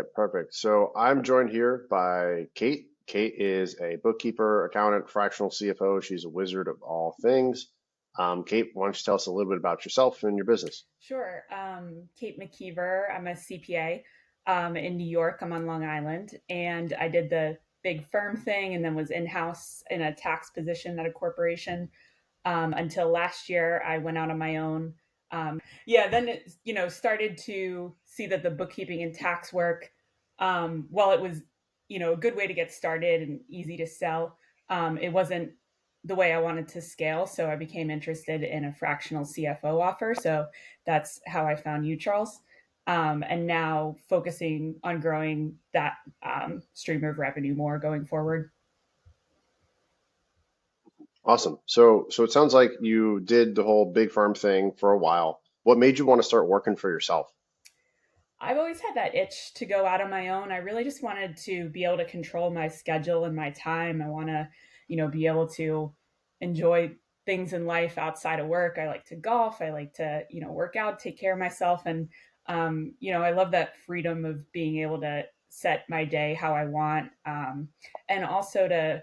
right, perfect. So I'm joined here by Kate. Kate is a bookkeeper, accountant, fractional CFO. She's a wizard of all things. Kate, why don't you tell us a little bit about yourself and your business? Sure. Kate McKeever. I'm a CPA in New York. I'm on Long Island, and I did the big firm thing, and then was in house in a tax position at a corporation until last year. I went out on my own. Yeah, then it started to see that the bookkeeping and tax work, while it was a good way to get started and easy to sell, it wasn't the way I wanted to scale. So I became interested in a fractional CFO offer. So that's how I found you, Charles. And now focusing on growing that stream of revenue more going forward. Awesome. So it sounds like you did the whole big firm thing for a while. What made you want to start working for yourself? I've always had that itch to go out on my own. I really just wanted to be able to control my schedule and my time. I want to, be able to enjoy things in life outside of work. I like to golf. I like to, work out, take care of myself. And, I love that freedom of being able to set my day how I want. And also to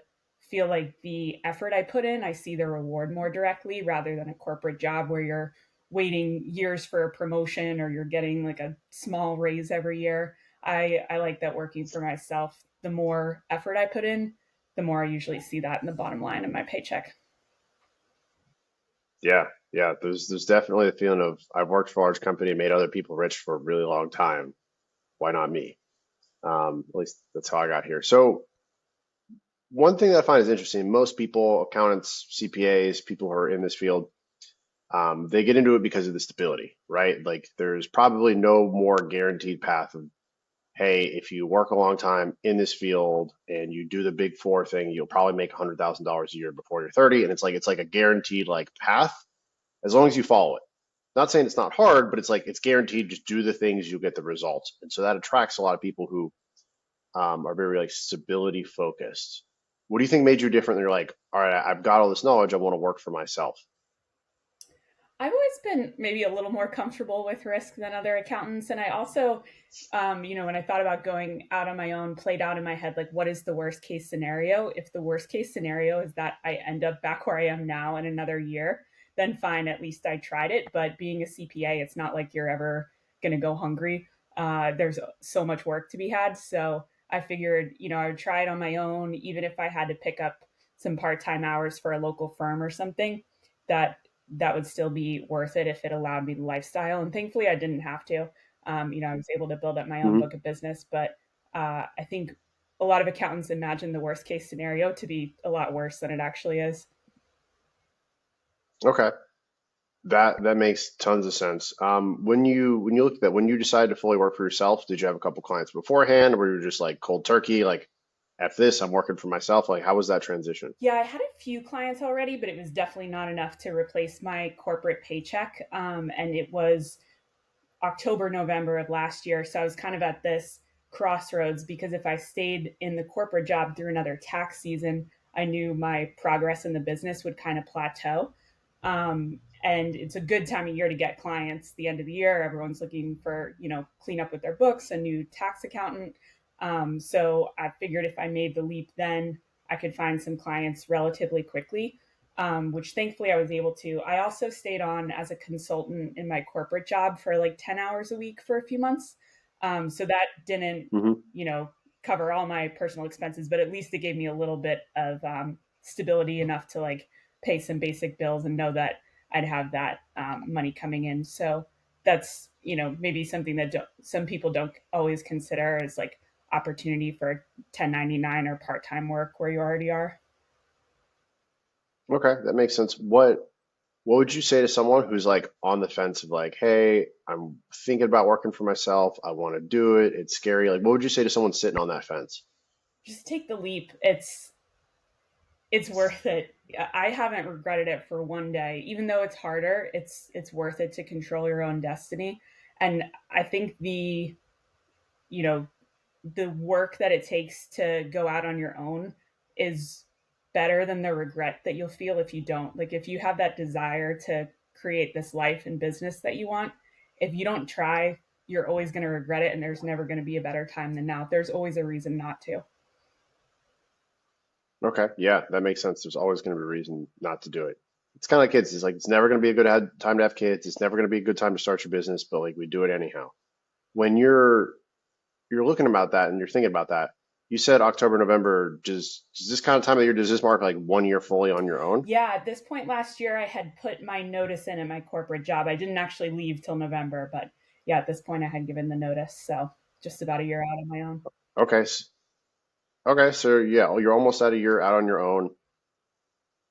feel like the effort I put in, I see the reward more directly rather than a corporate job where you're waiting years for a promotion or you're getting like a small raise every year. I like that working for myself, the more effort I put in, the more I usually see that in the bottom line of my paycheck. Yeah, yeah. There's definitely a feeling of I've worked for a large company and made other people rich for a really long time. Why not me? At least that's how I got here. So one thing that I find is interesting, most people, accountants, CPAs, people who are in this field, they get into it because of the stability, right? Like there's probably no more guaranteed path of, hey, if you work a long time in this field and you do the big four thing, you'll probably make $100,000 a year before you're 30. And it's like a guaranteed like path as long as you follow it. Not saying it's not hard, but it's like it's guaranteed. Just do the things, you'll get the results. And so that attracts a lot of people who are very like stability focused. What do you think made you different? You're like, all right, I've got all this knowledge. I want to work for myself. I've always been maybe a little more comfortable with risk than other accountants. And I also, when I thought about going out on my own, played out in my head, like, what is the worst case scenario? If the worst case scenario is that I end up back where I am now in another year, then fine, at least I tried it. But being a CPA, it's not like you're ever going to go hungry. There's so much work to be had. So I figured, I would try it on my own, even if I had to pick up some part time hours for a local firm or something. That would still be worth it if it allowed me the lifestyle. And thankfully, I didn't have to. I was able to build up my own Hmm. book of business. But I think a lot of accountants imagine the worst case scenario to be a lot worse than it actually is. Okay, that makes tons of sense. When you look at that, when you decided to fully work for yourself, did you have a couple clients beforehand, or were you just like cold turkey, like, F this, I'm working for myself? Like, how was that transition? Yeah, I had a few clients already, but it was definitely not enough to replace my corporate paycheck. And it was October, November of last year. So I was kind of at this crossroads because if I stayed in the corporate job through another tax season, I knew my progress in the business would kind of plateau. And it's a good time of year to get clients. The end of the year, everyone's looking for, clean up with their books, a new tax accountant. So I figured if I made the leap then, I could find some clients relatively quickly, which thankfully I was able to. I also stayed on as a consultant in my corporate job for like 10 hours a week for a few months. So that didn't, Hmm. you know, cover all my personal expenses, but at least it gave me a little bit of stability enough to like pay some basic bills and know that I'd have that money coming in. So that's, maybe something that some people don't always consider as like opportunity for 1099 or part-time work where you already are. Okay, that makes sense. What would you say to someone who's like on the fence of like, hey, I'm thinking about working for myself. I want to do it. It's scary. Like, what would you say to someone sitting on that fence? Just take the leap. It's worth it. I haven't regretted it for one day. Even though it's harder, it's worth it to control your own destiny. And I think you know, the work that it takes to go out on your own is better than the regret that you'll feel if you don't. Like if you have that desire to create this life and business that you want, if you don't try, you're always going to regret it, and there's never going to be a better time than now. There's always a reason not to. Okay, yeah, that makes sense. There's always going to be a reason not to do it. It's kind of like kids. It's like it's never going to be a time to have kids. It's never going to be a good time to start your business, but like we do it anyhow. When you're looking about that and you're thinking about that, you said October, November. Does this kind of time of year, does this mark like 1 year fully on your own? Yeah, at this point last year, I had put my notice in at my corporate job. I didn't actually leave till November, but yeah, at this point, I had given the notice. So just about a year out on my own. Okay, okay, so yeah, you're almost at a year out on your own.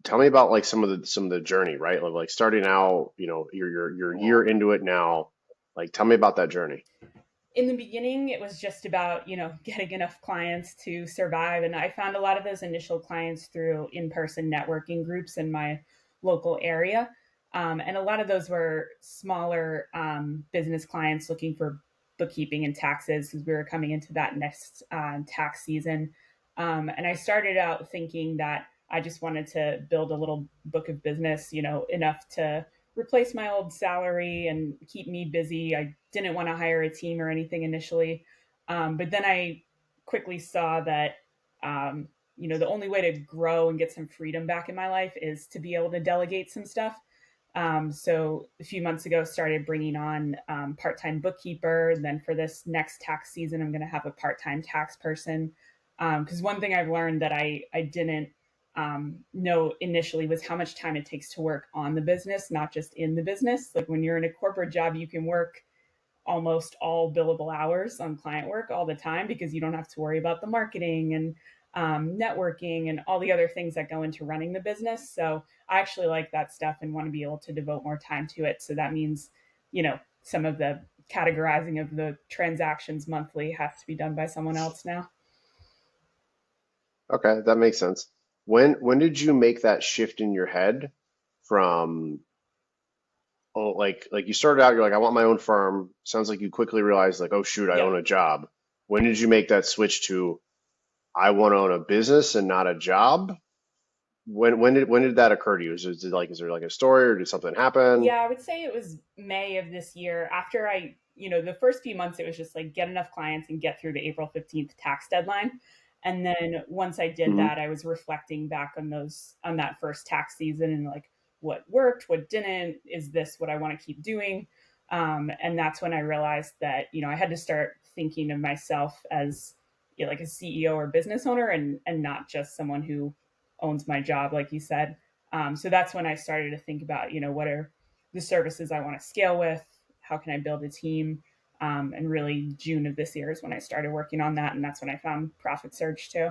Tell me about like some of the journey, right? Like starting out, you're a year into it now. Like, tell me about that journey. In the beginning, it was just about, getting enough clients to survive. And I found a lot of those initial clients through in person networking groups in my local area. And a lot of those were smaller business clients looking for bookkeeping and taxes because we were coming into that next tax season. And I started out thinking that I just wanted to build a little book of business, enough to replace my old salary and keep me busy. I didn't want to hire a team or anything initially. But then I quickly saw that, the only way to grow and get some freedom back in my life is to be able to delegate some stuff. So a few months ago, started bringing on part-time bookkeeper. And then for this next tax season, I'm going to have a part-time tax person. Because one thing I've learned that I didn't know initially was how much time it takes to work on the business, not just in the business. Like when you're in a corporate job, you can work almost all billable hours on client work all the time because you don't have to worry about the marketing and networking and all the other things that go into running the business. So I actually like that stuff and want to be able to devote more time to it. So that means, some of the categorizing of the transactions monthly has to be done by someone else now. Okay, that makes sense. When did you make that shift in your head from, oh, like you started out, you're like, I want my own firm. Sounds like you quickly realized like, oh shoot, I Yep. own a job. When did you make that switch to I want to own a business and not a job? When did that occur to you? Is there like a story or did something happen? Yeah, I would say it was May of this year. After the first few months, it was just like get enough clients and get through the April 15th tax deadline. And then once I did Hmm. that, I was reflecting back on that first tax season and like what worked, what didn't. Is this what I want to keep doing? And that's when I realized that, I had to start thinking of myself as like a CEO or business owner and not just someone who owns my job, like you said. So that's when I started to think about, what are the services I want to scale with? How can I build a team? And really, June of this year is when I started working on that. And that's when I found Profit Surge too.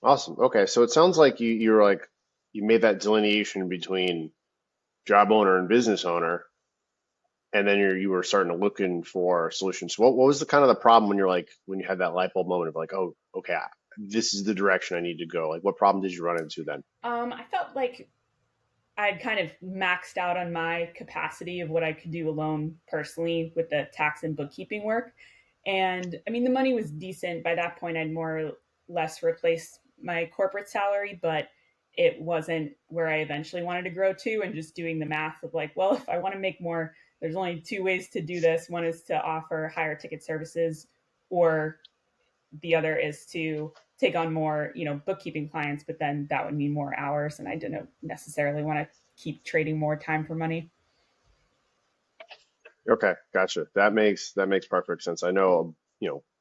Awesome. Okay, so it sounds like you're like you made that delineation between job owner and business owner, and then you were starting to looking for solutions. What was the kind of the problem when you're like when you had that light bulb moment of like, oh, okay, this is the direction I need to go. Like, what problem did you run into then? I felt like I'd kind of maxed out on my capacity of what I could do alone personally with the tax and bookkeeping work. And I mean, the money was decent. By that point, I'd more or less replaced my corporate salary, but it wasn't where I eventually wanted to grow to. And just doing the math of like, well, if I want to make more, there's only two ways to do this. One is to offer higher ticket services, or the other is to take on more, bookkeeping clients, but then that would mean more hours. And I didn't necessarily want to keep trading more time for money. Okay, gotcha. That makes perfect sense. I know,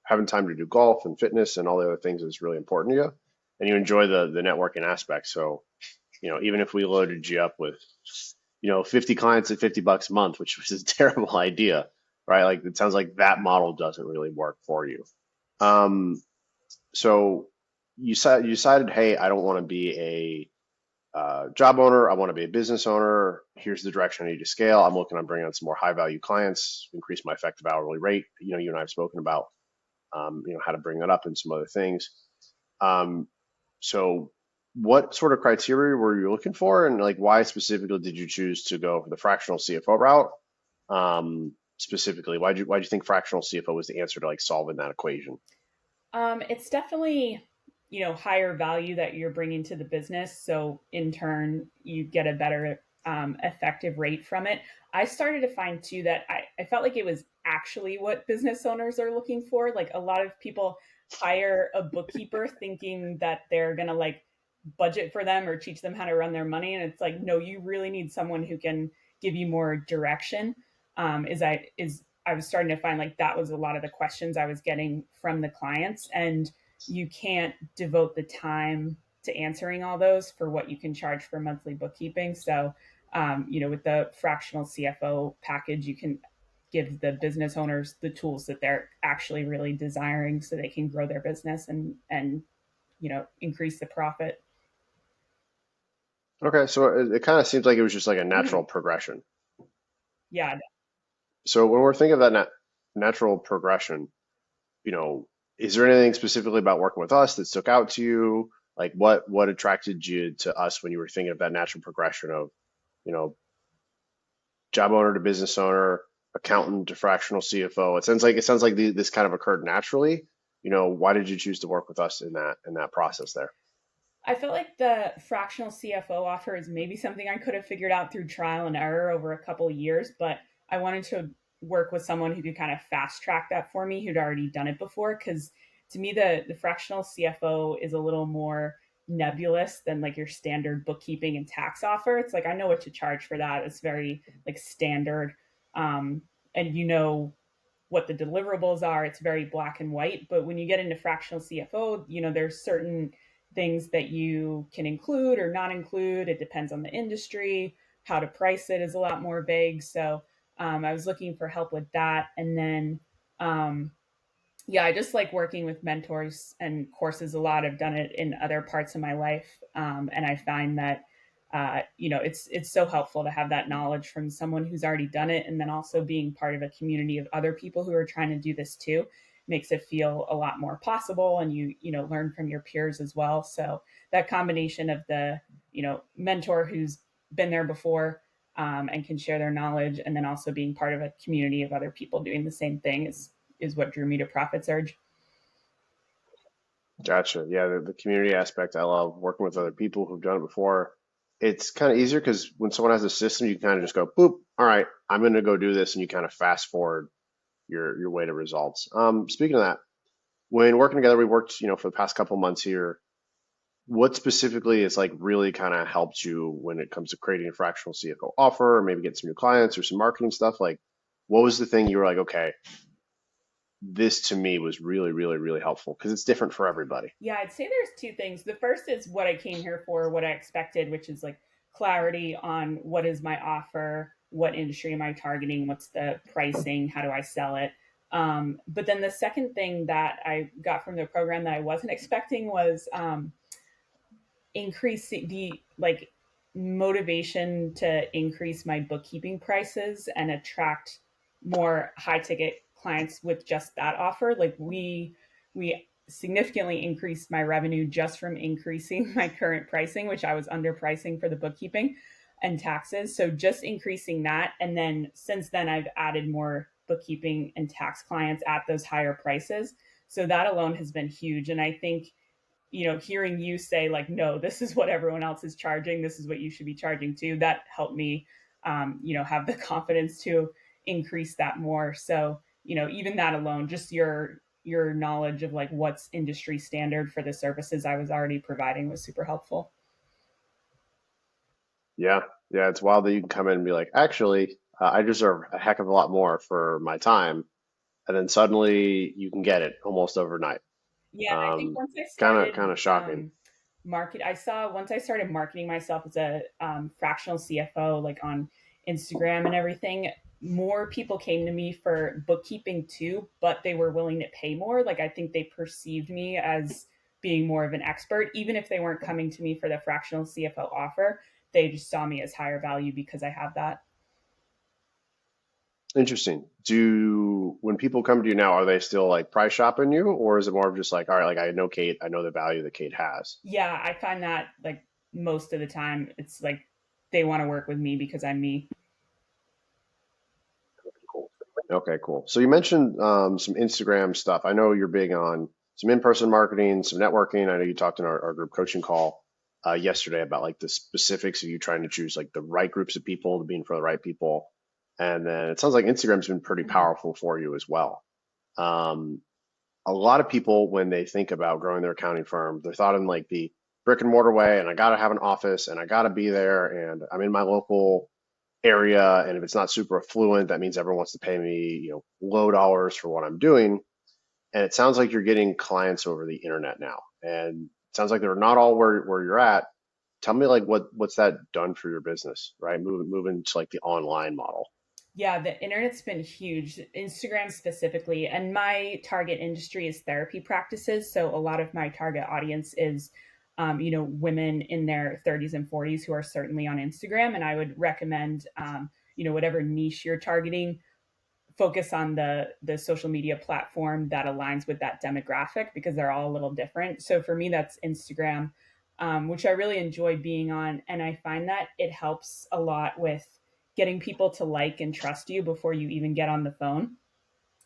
having time to do golf and fitness and all the other things is really important to you, and you enjoy the networking aspect. So, even if we loaded you up with, 50 clients at $50 a month, which was a terrible idea, right? Like it sounds like that model doesn't really work for you. Um, so you decided, hey, I don't want to be a job owner. I want to be a business owner. Here's the direction I need to scale. I'm looking on bringing on some more high value clients, increase my effective hourly rate. You and I have spoken about, how to bring that up and some other things. Um, so what sort of criteria were you looking for, and like why specifically did you choose to go for the fractional CFO route? Specifically, why'd you think fractional CFO was the answer to like solving that equation? It's definitely, higher value that you're bringing to the business. So in turn, you get a better effective rate from it. I started to find too that I I felt like it was actually what business owners are looking for. Like a lot of people hire a bookkeeper thinking that they're going to like budget for them or teach them how to run their money. And it's like, no, you really need someone who can give you more direction. I was starting to find like that was a lot of the questions I was getting from the clients, and you can't devote the time to answering all those for what you can charge for monthly bookkeeping. So, with the fractional CFO package, you can give the business owners the tools that they're actually really desiring so they can grow their business and increase the profit. Okay, so it kind of seems like it was just like a natural Mhm. progression. Yeah. So when we're thinking of that natural progression, you know, is there anything specifically about working with us that stuck out to you? Like what attracted you to us when you were thinking of that natural progression of, you know, job owner to business owner, accountant to fractional CFO? It sounds like this kind of occurred naturally. Why did you choose to work with us in that process there? I felt like the fractional CFO offer is maybe something I could have figured out through trial and error over a couple of years, but I wanted to work with someone who could kind of fast track that for me, who'd already done it before. Because to me, the fractional CFO is a little more nebulous than like your standard bookkeeping and tax offer. It's like I know what to charge for that. It's very like standard, um, and what the deliverables are. It's very black and white. But when you get into fractional CFO, there's certain things that you can include or not include. It depends on the industry. How to price it is a lot more vague. So I was looking for help with that. And then um, yeah, I just like working with mentors and courses a lot. I've done it in other parts of my life, and I find that it's so helpful to have that knowledge from someone who's already done it, and then also being part of a community of other people who are trying to do this too makes it feel a lot more possible, and you learn from your peers as well. So that combination of the mentor who's been there before, and can share their knowledge, and then also being part of a community of other people doing the same thing is what drew me to Profit Surge. Gotcha. Yeah, the community aspect, I love working with other people who've done it before. It's kind of easier because when someone has a system, you kind of just go, boop, all right, I'm going to go do this, and you kind of fast forward your way to results. Speaking of that, when working together, we worked, for the past couple months here. What specifically is like really kind of helped you when it comes to creating a fractional CFO offer, or maybe get some new clients or some marketing stuff? Like, what was the thing you were like, okay, this to me was really, really, really helpful because it's different for everybody. Yeah, I'd say there's two things. The first is what I came here for, what I expected, which is like clarity on what is my offer, what industry am I targeting, what's the pricing, how do I sell it. But then the second thing that I got from the program that I wasn't expecting was increasing the like motivation to increase my bookkeeping prices and attract more high ticket clients with just that offer. Like we significantly increased my revenue just from increasing my current pricing, which I was underpricing for the bookkeeping and taxes. So just increasing that, and then since then I've added more bookkeeping and tax clients at those higher prices. So that alone has been huge. And I think hearing you say like, no, this is what everyone else is charging, this is what you should be charging too, that helped me, have the confidence to increase that more. So, even that alone, just your knowledge of like what's industry standard for the services I was already providing was super helpful. Yeah, yeah, it's wild that you can come in and be like, actually, I deserve a heck of a lot more for my time, and then suddenly you can get it almost overnight. Yeah, and I think Um, once I kind of started shocking. I saw once I started marketing myself as a fractional CFO, like on Instagram and everything, more people came to me for bookkeeping too, but they were willing to pay more. Like I think they perceived me as being more of an expert, even if they weren't coming to me for the fractional CFO offer. They just saw me as higher value because I have that. Interesting. When people come to you now, are they still like price shopping you, or is it more of just like, all right, like I know Kate, I know the value that Kate has? Yeah, I find that like most of the time, it's like they want to work with me because I'm me. Cool. Okay, cool. So you mentioned some Instagram stuff. I know you're big on some in-person marketing, some networking. I know you talked in our group coaching call yesterday about like the specifics of you trying to choose like the right groups of people to be in front of the right people. And then it sounds like Instagram's been pretty Mhm. powerful for you as well. Um, a lot of people, when they think about growing their accounting firm, they're thought in like the brick and mortar way, and I got to have an office, and I got to be there, and I'm in my local area, and if it's not super affluent, that means everyone wants to pay me, low dollars for what I'm doing. And it sounds like you're getting clients over the internet now, and it sounds like they're not all where you're at. Tell me like what's that done for your business, right? Moving to like the online model. Yeah, the internet's been huge, Instagram specifically. And my target industry is therapy practices. So a lot of my target audience is, women in their 30s and 40s who are certainly on Instagram. And I would recommend, whatever niche you're targeting, focus on the social media platform that aligns with that demographic because they're all a little different. So for me, that's Instagram, which I really enjoy being on, and I find that it helps a lot with getting people to like and trust you before you even get on the phone.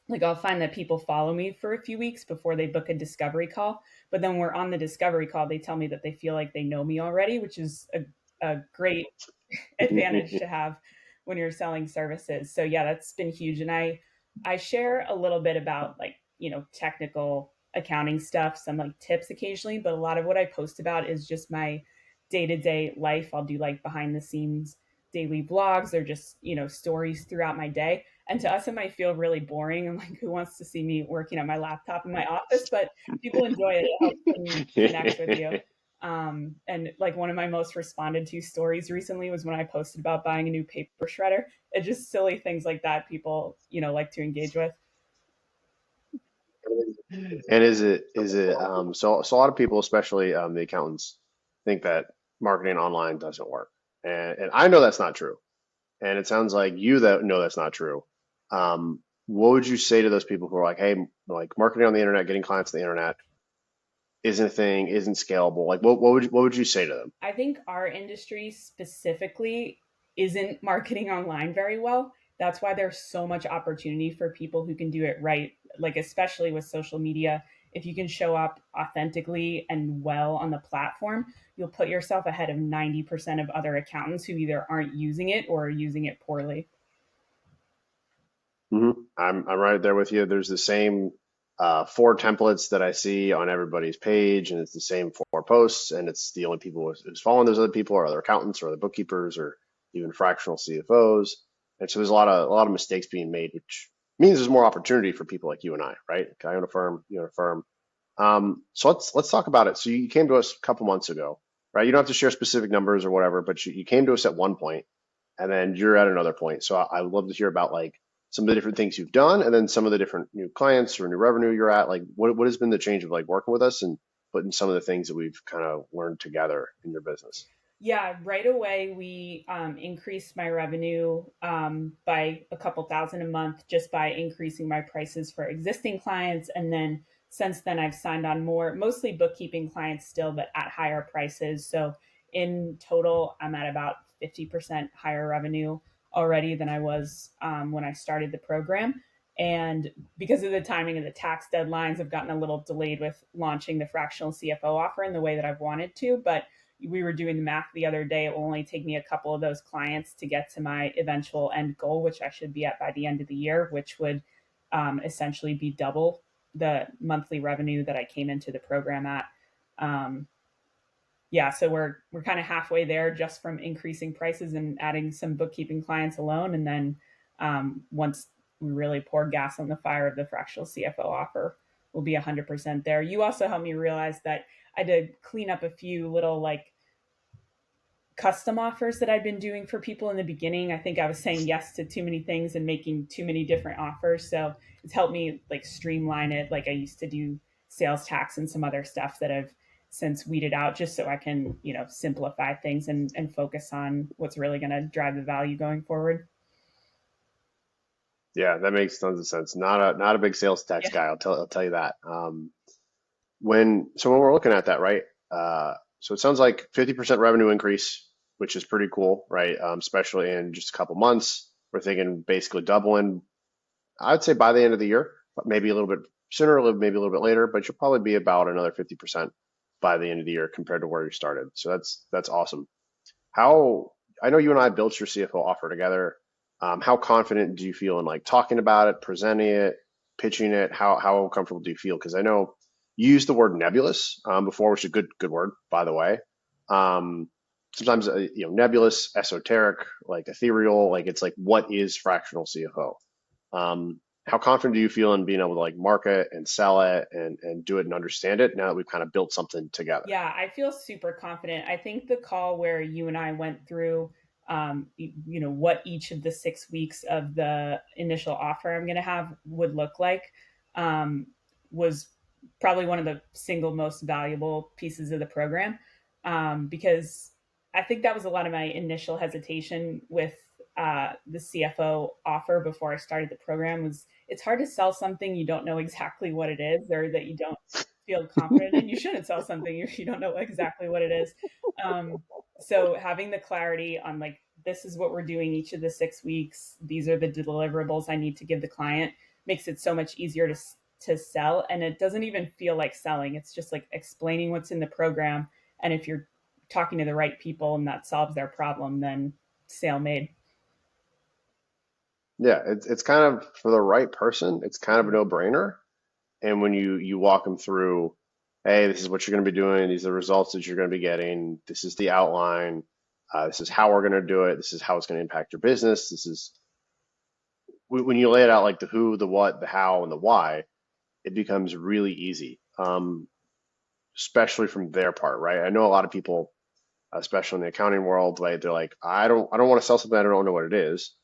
Like I'll find that people follow me for a few weeks before they book a discovery call, but then we're on the discovery call, they tell me that they feel like they know me already, which is a great advantage to have when you're selling services. So yeah, that's been huge. And I share a little bit about like, technical accounting stuff, some like tips occasionally, but a lot of what I post about is just my day-to-day life. I'll do like behind the scenes daily vlogs or just, stories throughout my day. And to us, it might feel really boring and like, who wants to see me working on my laptop in my office? But people enjoy it. It helps them connect with you. And like one of my most responded to stories recently was when I posted about buying a new paper shredder. It's just silly things like that people, like to engage with. And is it so a lot of people, especially the accountants, think that marketing online doesn't work. And I know that's not true. And it sounds like you that know that's not true. What would you say to those people who are like, hey, like marketing on the internet, getting clients on the internet isn't a thing, isn't scalable? Like what would you say to them? I think our industry specifically isn't marketing online very well. That's why there's so much opportunity for people who can do it right, like especially with social media. If you can show up authentically and well on the platform, you'll put yourself ahead of 90% of other accountants who either aren't using it or are using it poorly. I'm right there with you. There's the same four templates that I see on everybody's page, and it's the same four posts, and it's the only people who's following those other people are other accountants or other bookkeepers or even fractional CFOs. And so there's a lot of mistakes being made, which means there's more opportunity for people like you and I, right? I own a firm, you own a firm. So let's talk about it. So you came to us a couple months ago, right? You don't have to share specific numbers or whatever, but you came to us at one point, and then you're at another point. So I would love to hear about like some of the different things you've done, and then some of the different new clients or new revenue you're at. Like what has been the change of like working with us and putting some of the things that we've kind of learned together in your business. Yeah, right away we increased my revenue by a couple thousand a month just by increasing my prices for existing clients. And then since then, I've signed on more, mostly bookkeeping clients still, but at higher prices. So in total, I'm at about 50% higher revenue already than I was when I started the program. And because of the timing of the tax deadlines, I've gotten a little delayed with launching the fractional CFO offer in the way that I've wanted to. But we were doing the math the other day. It will only take me a couple of those clients to get to my eventual end goal, which I should be at by the end of the year, which would essentially be double the monthly revenue that I came into the program at. Um, yeah, so we're kind of halfway there just from increasing prices and adding some bookkeeping clients alone, and then once we really pour gas on the fire of the fractional CFO offer, we'll be 100% there. You also helped me realize that I did clean up a few little like custom offers that I've been doing for people in the beginning. I think I was saying yes to too many things and making too many different offers. So it's helped me like streamline it. Like I used to do sales tax and some other stuff that I've since weeded out just so I can, simplify things and focus on what's really going to drive the value going forward. Yeah, that makes tons of sense. Not a big sales tax Yeah. guy. I'll tell you that. When we're looking at that, right? So it sounds like 50% revenue increase, which is pretty cool, right? Especially in just a couple months. We're thinking basically doubling. I'd say by the end of the year, but maybe a little bit sooner, maybe a little bit later, but you'll probably be about another 50% by the end of the year compared to where you started. So that's awesome. How I know you and I built your CFO offer together. How confident do you feel in like talking about it, presenting it, pitching it? How comfortable do you feel? Because I know you used the word nebulous before, which is a good word, by the way. Um, Sometimes nebulous, esoteric, like ethereal, like it's like what is fractional CFO? How confident do you feel in being able to like market and sell it and do it and understand it now that we've kind of built something together? Yeah, I feel super confident. I think the call where you and I went through, what each of the 6 weeks of the initial offer I'm going to have would look like, um, was probably one of the single most valuable pieces of the program, because I think that was a lot of my initial hesitation with the CFO offer before I started the program. Was it's hard to sell something you don't know exactly what it is, or that you don't feel confident in. You shouldn't sell something if you don't know exactly what it is. Um, so having the clarity on like, this is what we're doing each of the 6 weeks. These are the deliverables I need to give the client makes it so much easier to sell. And it doesn't even feel like selling. It's just like explaining what's in the program. And if you're talking to the right people and that solves their problem, then sale made. Yeah, it's kind of for the right person, it's kind of a Mhm. no-brainer. And when you walk them through, hey, this is what you're going to be doing, these are the results that you're going to be getting, this is the outline, this is how we're going to do it, this is how it's going to impact your business. This is when you lay it out like the who, the what, the how, and the why, it becomes really easy, especially from their part, right? I know a lot of people, especially in the accounting world, like they're like, I don't want to sell something I don't know what it is.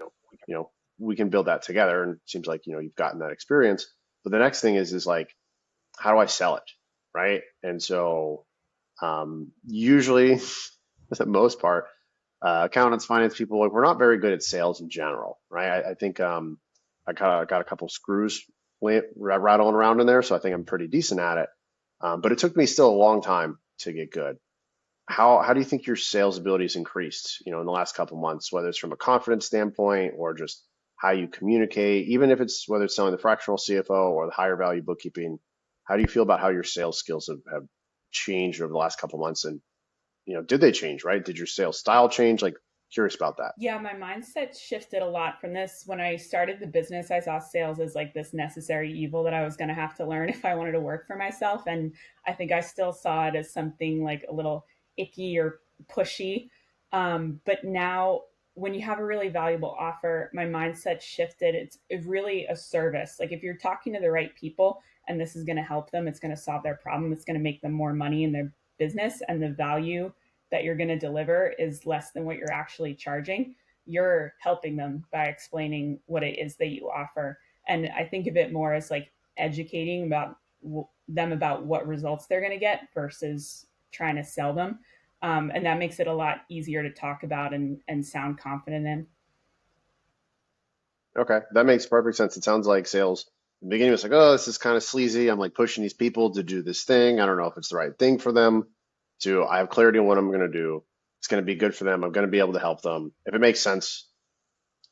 You know, we can build that together, and it seems like you've gotten that experience. But the next thing is like, how do I sell it, right? And so usually, for the most part, accountants, finance people, like we're not very good at sales in general, right? I think I got a couple screws rattling around in there, so I think I'm pretty decent at it. But it took me still a long time to get good. How do you think your sales abilities increased, in the last couple months, whether it's from a confidence standpoint or just how you communicate, even if it's whether it's selling the fractional CFO or the higher value bookkeeping, how do you feel about how your sales skills have changed over the last couple months? And, did they change, right? Did your sales style change? Like, curious about that. Yeah, my mindset shifted a lot from this. When I started the business, I saw sales as like this necessary evil that I was going to have to learn if I wanted to work for myself. And I think I still saw it as something like a little icky or pushy. But now, when you have a really valuable offer, my mindset shifted. It's really a service. Like, if you're talking to the right people and this is going to help them, it's going to solve their problem, it's going to make them more money in their business, and the value that you're going to deliver is less than what you're actually charging, you're helping them by explaining what it is that you offer. And I think of it more as like educating about them about what results they're going to get versus trying to sell them. And that makes it a lot easier to talk about and sound confident in. Okay, that makes perfect sense. It sounds like sales in the beginning was like, oh, this is kind of sleazy. I'm like pushing these people to do this thing. I don't know if it's the right thing for them. To I have clarity on what I'm going to do. It's going to be good for them. I'm going to be able to help them. If it makes sense,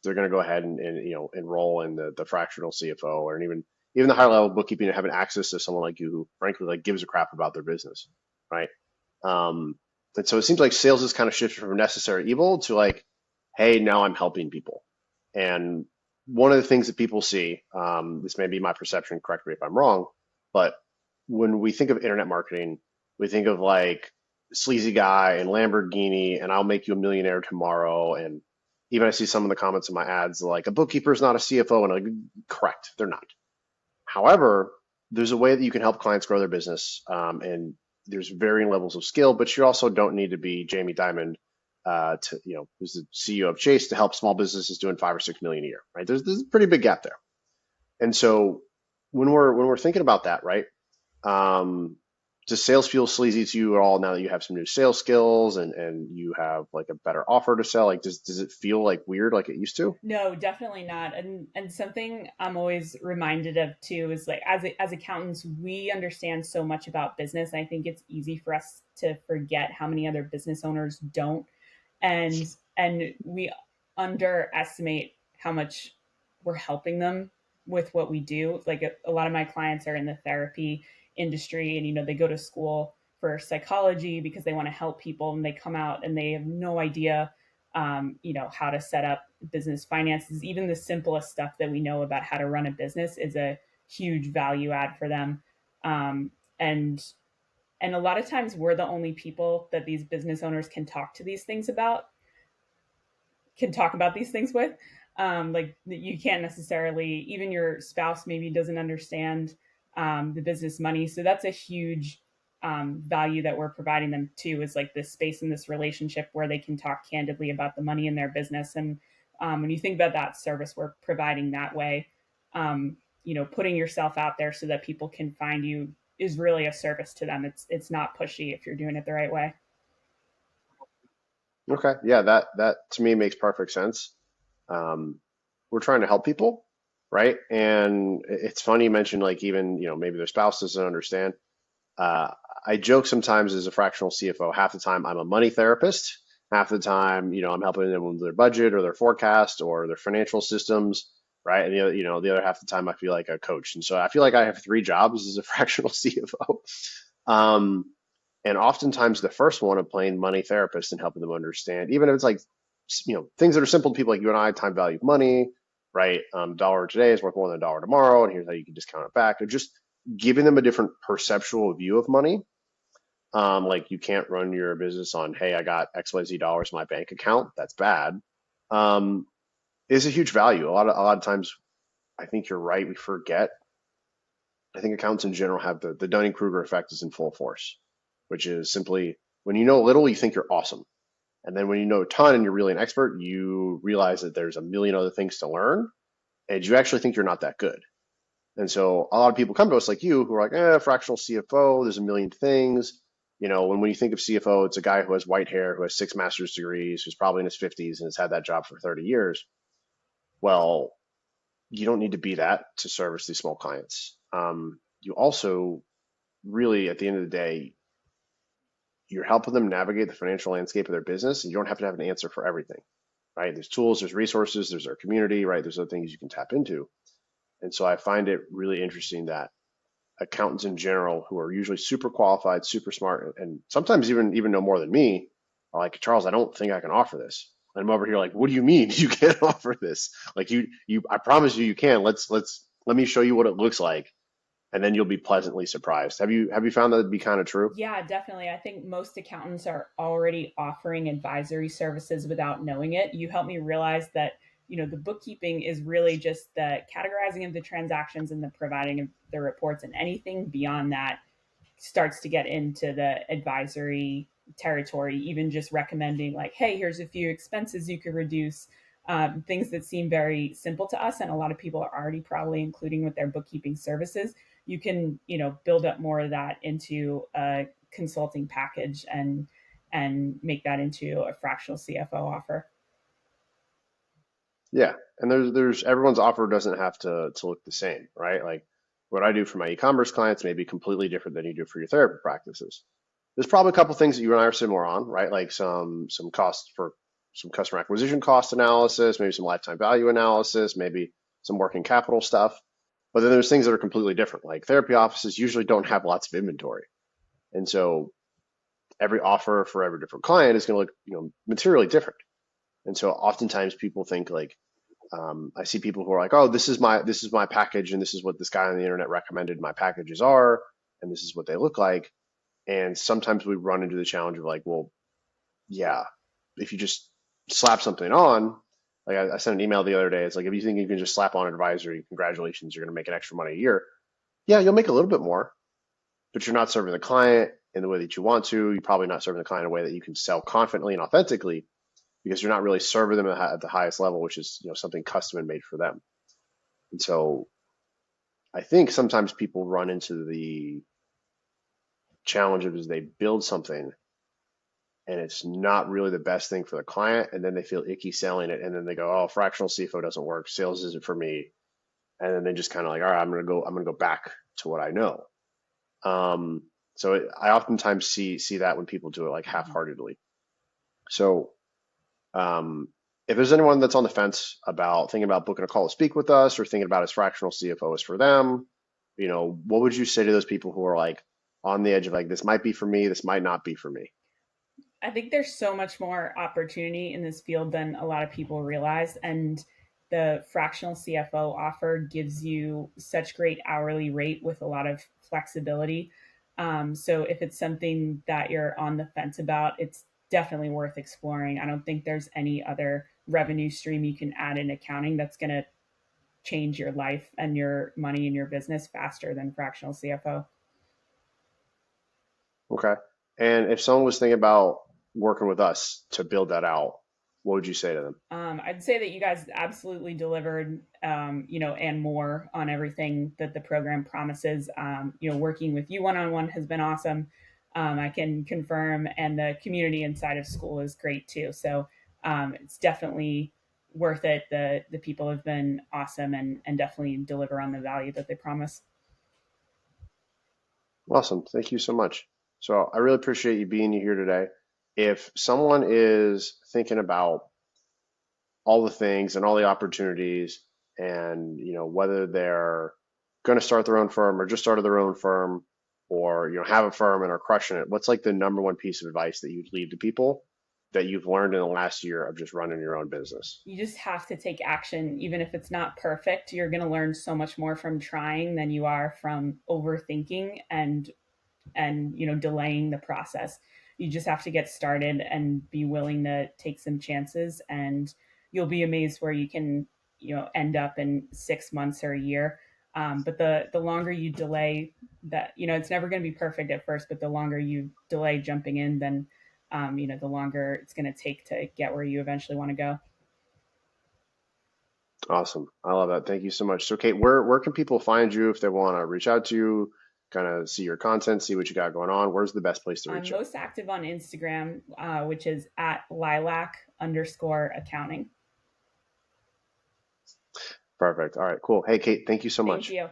they're going to go ahead and enroll in the fractional CFO or even the higher level bookkeeping and having access to someone like you who frankly like gives a crap about their business, right? Um, and so it seems like sales has kind of shifted from necessary evil to like, hey, now I'm helping people. And one of the things that people see, this may be my perception, correct me if I'm wrong, but when we think of internet marketing, we think of like sleazy guy and Lamborghini and I'll make you a millionaire tomorrow. And even I see some of the comments in my ads like a bookkeeper is not a CFO, and I'm like, correct, they're not. However, there's a way that you can help clients grow their business, and there's varying levels of skill, but you also don't need to be Jamie Dimon, who's the CEO of Chase, to help small businesses doing 5 or 6 million a year, right? There's a pretty big gap there, and so when we're thinking about that, right? Um, does sales feel sleazy to you at all now that you have some new sales skills and you have like a better offer to sell? Like, does it feel like weird like it used to? No, definitely not. And something I'm always reminded of too is like, as accountants, we understand so much about business. I think it's easy for us to forget how many other business owners don't, and and we underestimate how much we're helping them with what we do. Like, a lot of my clients are in the therapy industry, and they go to school for psychology because they want to help people, and they come out and they have no idea how to set up business finances. Even the simplest stuff that we know about how to run a business is a huge value add for them. Um, and and a lot of times we're the only people that these business owners can talk about these things with. Like you can't necessarily, even your spouse maybe doesn't understand the business money. So that's a huge value that we're providing them too, is like this space in this relationship where they can talk candidly about the money in their business. And when you think about that service we're providing that way, putting yourself out there so that people can find you is really a service to them. It's not pushy if you're doing it the right way. Okay. Yeah, that to me makes perfect sense. Um, we're trying to help people, right? And it's funny you mentioned like even, maybe their spouse doesn't understand. Uh, I joke sometimes as a fractional CFO, half the time I'm a money therapist, half the time, I'm helping them with their budget or their forecast or their financial systems, right? And the other half the time I feel like a coach. And so I feel like I have three jobs as a fractional CFO. Um, and oftentimes the first one of playing money therapist and helping them understand, even if it's like, things that are simple to people like you and I, time value of money, right? Dollar today is worth more than a dollar tomorrow, and here's how you can discount it back. Or just giving them a different perceptual view of money. Like you can't run your business on, hey, I got XYZ dollars in my bank account. That's bad. Um, is a huge value. A lot of times, I think you're right. We forget. I think accountants in general have the Dunning-Kruger effect is in full force, which is simply when you know little, you think you're awesome. And then when you know a ton and you're really an expert, you realize that there's a million other things to learn and you actually think you're not that good. And so a lot of people come to us like you who are like, fractional CFO, there's a million things. When you think of CFO, it's a guy who has white hair, who has six master's degrees, who's probably in his 50s and has had that job for 30 years. Well, you don't need to be that to service these small clients. You also really, at the end of the day, you're helping them navigate the financial landscape of their business, and you don't have to have an answer for everything, right? There's tools, there's resources, there's our community, right? There's other things you can tap into. And so I find it really interesting that accountants in general, who are usually super qualified, super smart, and sometimes even know more than me, are like, Charles, I don't think I can offer this. And I'm over here like, what do you mean you can't offer this? Like I promise you can. Let me show you what it looks like, and then you'll be pleasantly surprised. Have you found that to be kind of true? Yeah, definitely. I think most accountants are already offering advisory services without knowing it. You helped me realize that, the bookkeeping is really just the categorizing of the transactions and the providing of the reports, and anything beyond that starts to get into the advisory territory, even just recommending, like, hey, here's a few expenses you could reduce. Things that seem very simple to us and a lot of people are already probably including with their bookkeeping services, you can build up more of that into a consulting package and make that into a fractional CFO offer. Yeah, and there's everyone's offer doesn't have to look the same, right? Like what I do for my e-commerce clients may be completely different than you do for your therapy practices. There's probably a couple things that you and I are similar on, right? Like some costs for some customer acquisition cost analysis, maybe some lifetime value analysis, maybe some working capital stuff. But then there's things that are completely different. Like therapy offices usually don't have lots of inventory. And so every offer for every different client is going to look, materially different. And so oftentimes people think like, I see people who are like, oh, this is my package, and this is what this guy on the internet recommended my packages are, and this is what they look like. And sometimes we run into the challenge of like, well, yeah, if you just slap something on, like I sent an email the other day. It's like if you think you can just slap on advisory, congratulations, you're going to make an extra money a year. Yeah, you'll make a little bit more, but you're not serving the client in the way that you want to. You're probably not serving the client in a way that you can sell confidently and authentically because you're not really serving them at the highest level, which is something custom and made for them. And so I think sometimes people run into the challenge of is they build something and it's not really the best thing for the client, and then they feel icky selling it, and then they go, oh, fractional CFO doesn't work, sales isn't for me, and then they just kind of like, all right, I'm gonna go back to what I know. Um, I oftentimes see that when people do it like half-heartedly. So Um, if there's anyone that's on the fence about thinking about booking a call to speak with us or thinking about as fractional CFO is for them, what would you say to those people who are like on the edge of like, this might be for me, this might not be for me? I think there's so much more opportunity in this field than a lot of people realize. And the fractional CFO offer gives you such great hourly rate with a lot of flexibility. So if it's something that you're on the fence about, it's definitely worth exploring. I don't think there's any other revenue stream you can add in accounting that's going to change your life and your money in your business faster than fractional CFO. Okay. And if someone was thinking about working with us to build that out, what would you say to them? I'd say that you guys absolutely delivered, and more on everything that the program promises. Working with you one on one has been awesome. I can confirm, and the community inside of school is great too. So it's definitely worth it. The people have been awesome and definitely deliver on the value that they promise. Awesome. Thank you so much. So I really appreciate you being here today. If someone is thinking about all the things and all the opportunities and whether they're going to start their own firm or just started their own firm or have a firm and are crushing it, what's like the number one piece of advice that you'd leave to people that you've learned in the last year of just running your own business? You just have to take action, even if it's not perfect. You're going to learn so much more from trying than you are from overthinking and delaying the process. You just have to get started and be willing to take some chances, and you'll be amazed where you can end up in 6 months or a year. But the longer you delay, that it's never going to be perfect at first, but the longer you delay jumping in, then the longer it's going to take to get where you eventually want to go. Awesome. I love that. Thank you so much. So, Kate, where can people find you if they want to reach out to you, kind of see your content, see what you got going on? Where's the best place to I'm reach you? most active on Instagram, which is at lilac_accounting. Perfect. All right, cool. Hey, Kate, thank you so Thank much. you.